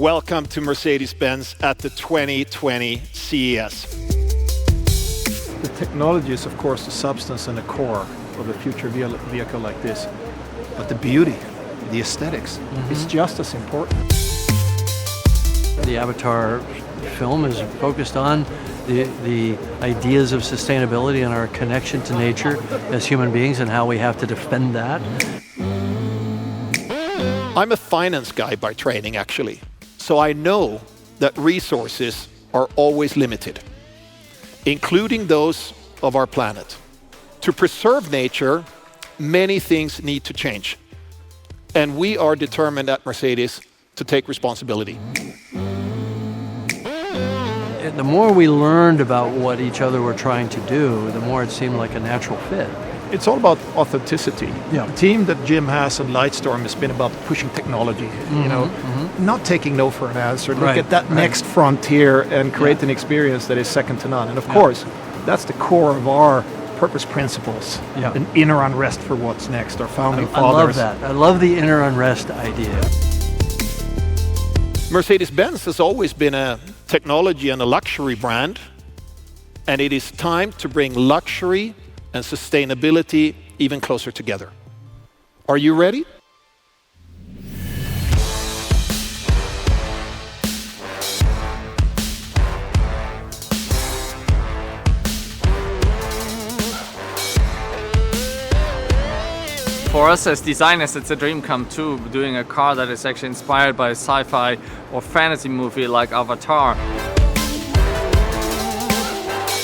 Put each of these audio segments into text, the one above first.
Welcome to Mercedes-Benz at the 2020 CES. The technology is, of course, the substance and the core of a future vehicle like this. But the beauty, the aesthetics, is just as important. The Avatar film is focused on the ideas of sustainability and our connection to nature as human beings and how we have to defend that. I'm a finance guy by training, actually. So I know that resources are always limited, including those of our planet. To preserve nature, many things need to change. And we are determined at Mercedes to take responsibility. The more we learned about what each other were trying to do, the more it seemed like a natural fit. It's all about authenticity. Yeah. The team that Jim has at Lightstorm has been about pushing technology, not taking no for an answer. Look at that next frontier and create an experience that is second to none. And of course, that's the core of our purpose principles. Yeah. An inner unrest for what's next, our founding I love fathers. that. I love the inner unrest idea. Mercedes-Benz has always been a technology and a luxury brand, and it is time to bring luxury and sustainability even closer together. Are you ready? For us as designers, it's a dream come true, doing a car that is actually inspired by a sci-fi or fantasy movie like Avatar.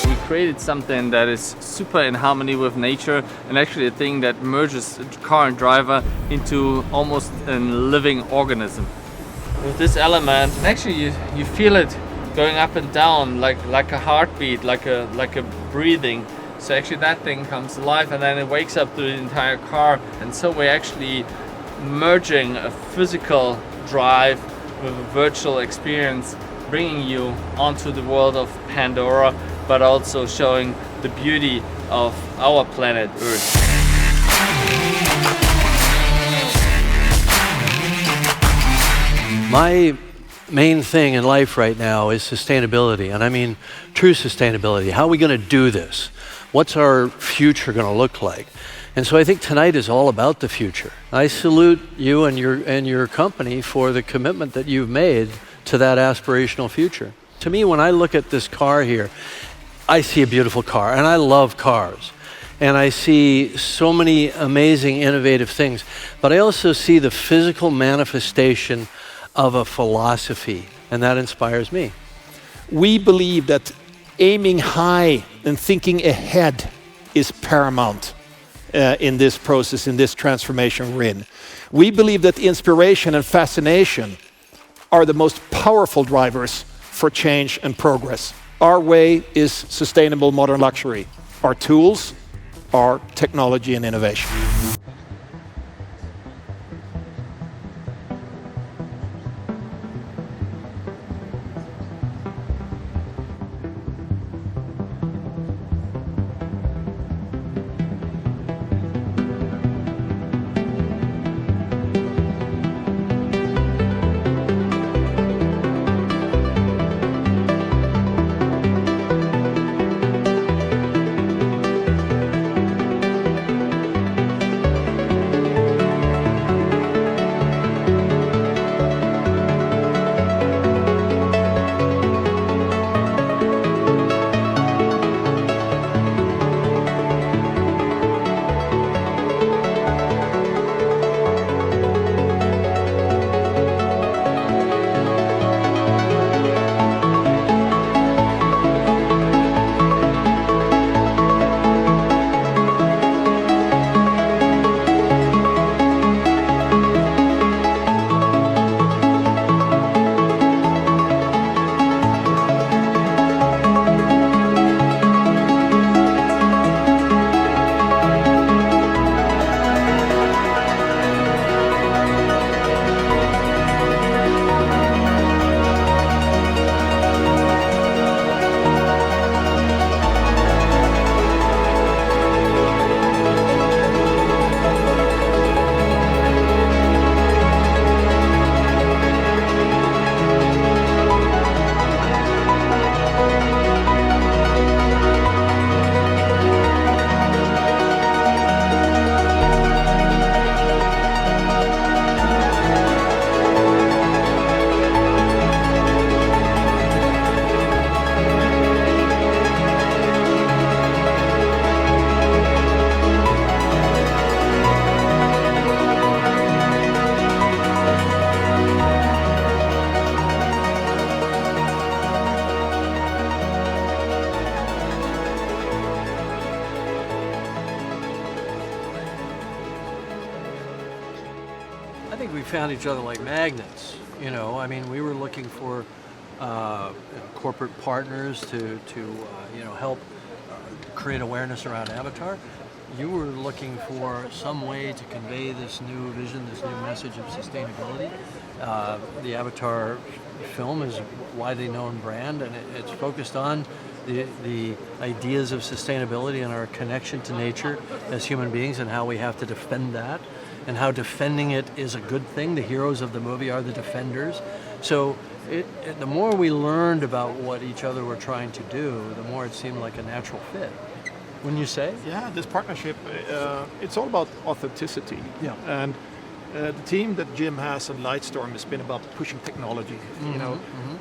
We created something that is super in harmony with nature and actually a thing that merges car and driver into almost a living organism. With this element, actually you feel it going up and down like a heartbeat, like a breathing. So actually that thing comes alive and then it wakes up the entire car. And so we're actually merging a physical drive with a virtual experience, bringing you onto the world of Pandora, but also showing the beauty of our planet Earth. My main thing in life right now is sustainability, and I mean true sustainability. How are we going to do this? What's our future going to look like? And so I think tonight is all about the future. I salute you and your company for the commitment that you've made to that aspirational future. To me, when I look at this car here, I see a beautiful car, and I love cars. And I see so many amazing, innovative things. But I also see the physical manifestation of a philosophy, and that inspires me. We believe that aiming high and thinking ahead is paramount in this process, in this transformation we're in. We believe that inspiration and fascination are the most powerful drivers for change and progress. Our way is sustainable modern luxury. Our tools are technology and innovation. think we found each other like magnets. You know, I mean, we were looking for corporate partners to help create awareness around Avatar. You were looking for some way to convey this new vision, this new message of sustainability. The Avatar film is a widely known brand, and it's focused on the ideas of sustainability and our connection to nature as human beings, and how we have to defend that, and how defending it is a good thing. The heroes of the movie are the defenders. So the more we learned about what each other were trying to do, the more it seemed like a natural fit. Wouldn't you say? Yeah, this partnership, it's all about authenticity. Yeah. And the team that Jim has at Lightstorm has been about pushing technology,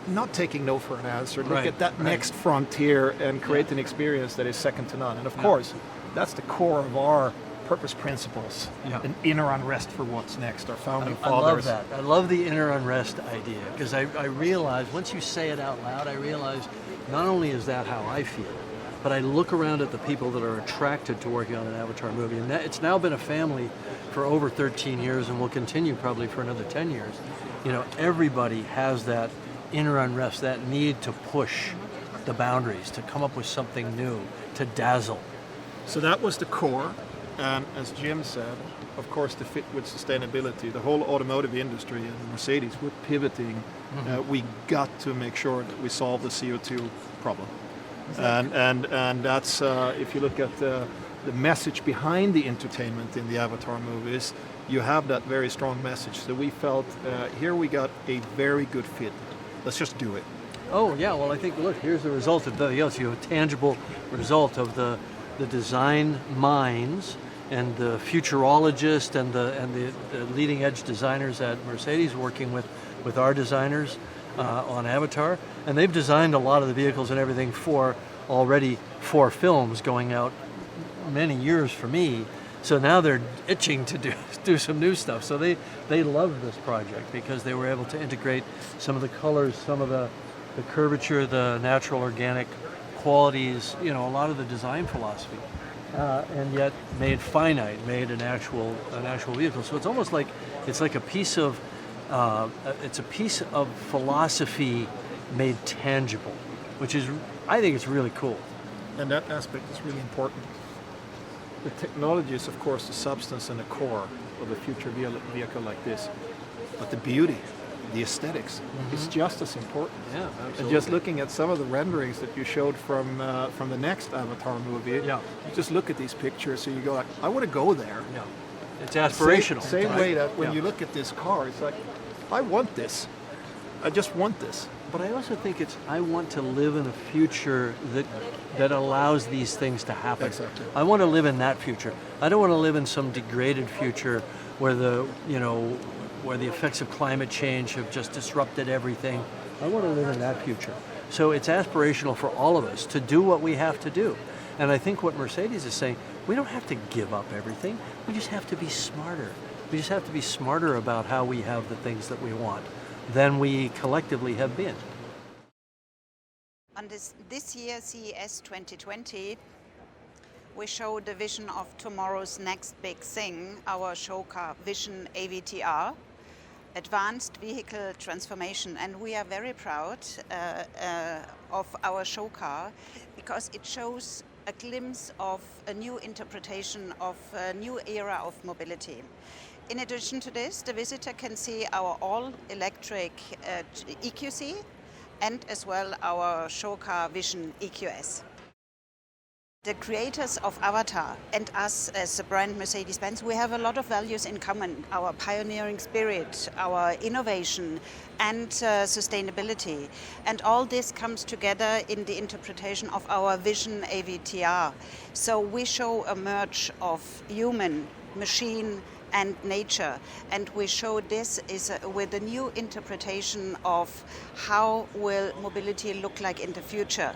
not taking no for an answer. Look at that next frontier and create an experience that is second to none. And of course, that's the core of our purpose principles, an inner unrest for what's next, our founding fathers. I love that. I love the inner unrest idea, because I realize, once you say it out loud, I realize not only is that how I feel, but I look around at the people that are attracted to working on an Avatar movie, and it's now been a family for over 13 years and will continue probably for another 10 years. You know, everybody has that inner unrest, that need to push the boundaries, to come up with something new, to dazzle. So that was the core, and as Jim said, of course, to fit with sustainability, the whole automotive industry and Mercedes, we're pivoting. We got to make sure that we solve the CO2 problem. And that's, if you look at the message behind the entertainment in the Avatar movies, you have that very strong message. So we felt, here we got a very good fit. Let's just do it. Oh yeah, well I think, look, here's the result of the, you have a tangible result of the design minds and the futurologists and the leading edge designers at Mercedes working with our designers on Avatar, and they've designed a lot of the vehicles and everything for films going out many years for me. So now they're itching to do some new stuff. So they love this project because they were able to integrate some of the colors, some of the curvature, the natural organic qualities, you know, a lot of the design philosophy, and yet made finite, made an actual vehicle. So it's almost like it's like a piece of philosophy made tangible, which is, I think it's really cool. And that aspect is really important. The technology is, of course, the substance and the core of a future vehicle like this. But the beauty, the aesthetics, is just as important. Yeah, absolutely. And just looking at some of the renderings that you showed from the next Avatar movie, you just look at these pictures and you go like, I want to go there. Yeah. It's aspirational. Same way that when you look at this car, it's like, I want this. I just want this. But I also think I want to live in a future that allows these things to happen. Exactly. I want to live in that future. I don't want to live in some degraded future where the effects of climate change have just disrupted everything. I want to live in that future. So it's aspirational for all of us to do what we have to do. And I think what Mercedes is saying, we don't have to give up everything. We just have to be smarter. We just have to be smarter about how we have the things that we want than we collectively have been. On this year, CES 2020, we show the vision of tomorrow's next big thing, our showcar VISION AVTR, Advanced Vehicle Transformation. And we are very proud of our showcar because it shows a glimpse of a new interpretation of a new era of mobility. In addition to this, the visitor can see our all-electric EQC and as well our showcar VISION EQS. The creators of Avatar and us as the brand Mercedes-Benz, we have a lot of values in common. Our pioneering spirit, our innovation and sustainability. And all this comes together in the interpretation of our VISION AVTR. So we show a merge of human, machine and nature, and we show this is with a new interpretation of how will mobility look like in the future.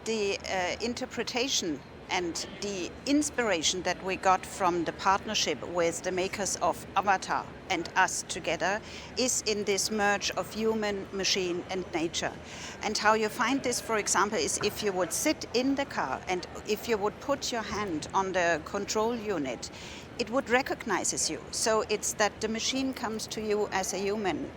The interpretation and the inspiration that we got from the partnership with the makers of Avatar and us together is in this merge of human, machine and nature. And how you find this, for example, is if you would sit in the car and if you would put your hand on the control unit, it would recognize you. So it's that the machine comes to you as a human.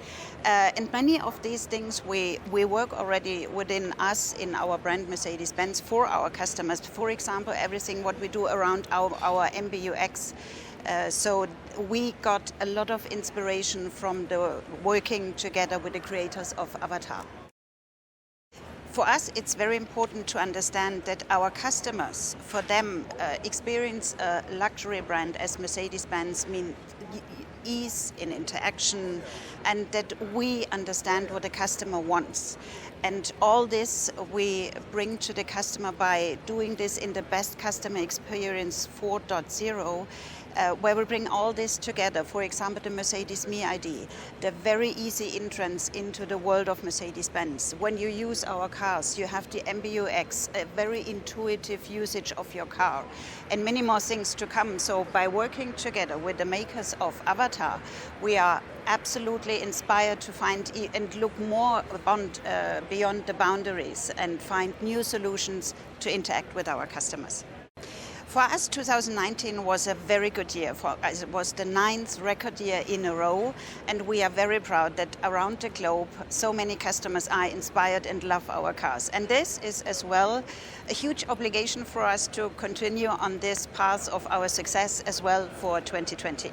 And many of these things we work already within us in our brand Mercedes-Benz for our customers. For example, everything what we do around our MBUX. So we got a lot of inspiration from the working together with the creators of Avatar. For us, it's very important to understand that our customers, for them, experience a luxury brand as Mercedes-Benz mean ease in interaction, and that we understand what the customer wants. And all this we bring to the customer by doing this in the best customer experience 4.0, where we bring all this together. For example, the Mercedes Me ID, the very easy entrance into the world of Mercedes-Benz. When you use our cars, you have the MBUX, a very intuitive usage of your car, and many more things to come. So by working together with the makers of Avatar, we are absolutely inspired to find and look more beyond the boundaries and find new solutions to interact with our customers. For us, 2019 was a very good year. For us, it was the 9th record year in a row, and we are very proud that around the globe, so many customers are inspired and love our cars. And this is as well a huge obligation for us to continue on this path of our success as well for 2020.